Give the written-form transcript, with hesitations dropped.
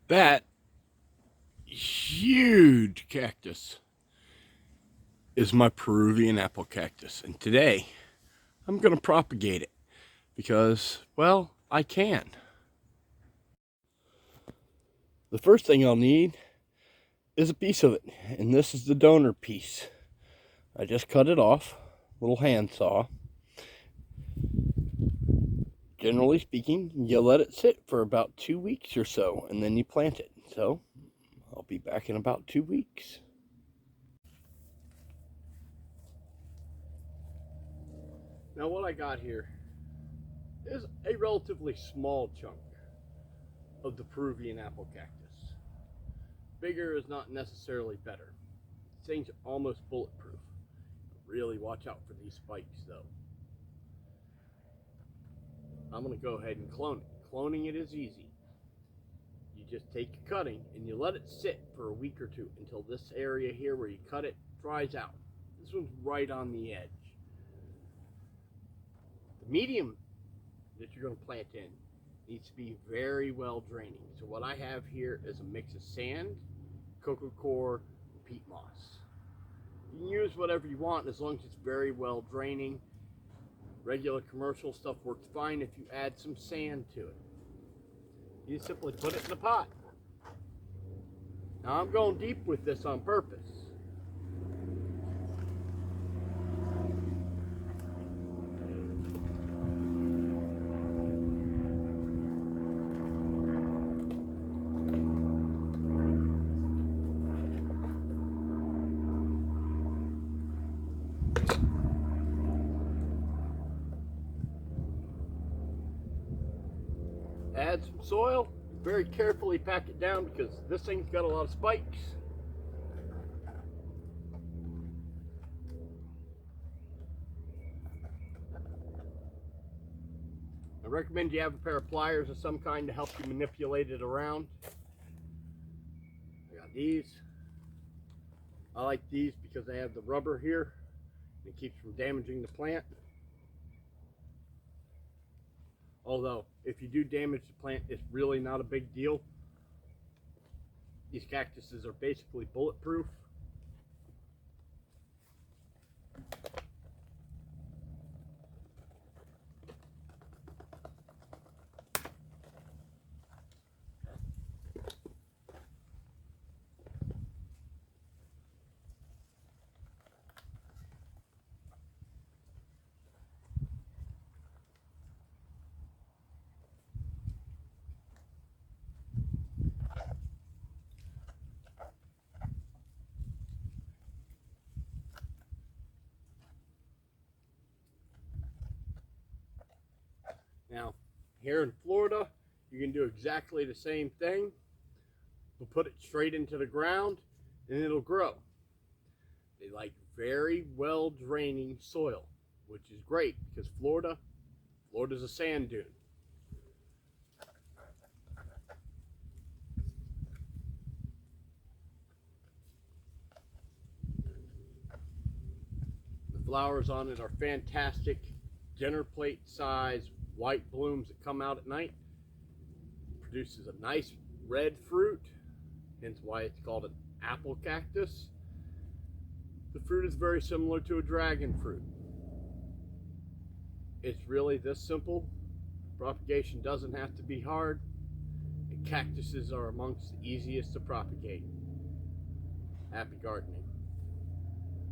That huge cactus is my Peruvian apple cactus. And today I'm going to propagate it because, well, I can. The first thing I'll need is a piece of it. And this is the donor piece. I just cut it off, little hand saw. Generally speaking, you let it sit for about 2 weeks or so, and then you plant it. So I'll be back in about 2 weeks. Now what I got here is a relatively small chunk of the Peruvian apple cactus. Bigger is not necessarily better. Things are almost bulletproof. Really watch out for these spikes though. I'm going to go ahead and clone it. Cloning it is easy. You just take your cutting and you let it sit for a week or two until this area here where you cut it dries out. This one's right on the edge. The medium that you're going to plant in needs to be very well draining. So what I have here is a mix of sand, coco coir, and peat moss. You can use whatever you want as long as it's very well draining. Regular commercial stuff works fine if you add some sand to it. You simply put it in the pot. Now I'm going deep with this on purpose. Add some soil, very carefully pack it down because this thing's got a lot of spikes. I recommend you have a pair of pliers of some kind to help you manipulate it around. I got these. I like these because they have the rubber here. It keeps from damaging the plant. Although, if you do damage the plant, it's really not a big deal. These cactuses are basically bulletproof. Now, here in Florida, you can do exactly the same thing. We'll put it straight into the ground and it'll grow. They like very well draining soil, which is great because Florida's a sand dune. The flowers on it are fantastic, dinner plate size, white blooms that come out at night. Produces a nice red fruit, hence why it's called an apple cactus. The fruit is very similar to a dragon fruit. It's really this simple. Propagation doesn't have to be hard, and cactuses are amongst the easiest to propagate. Happy gardening.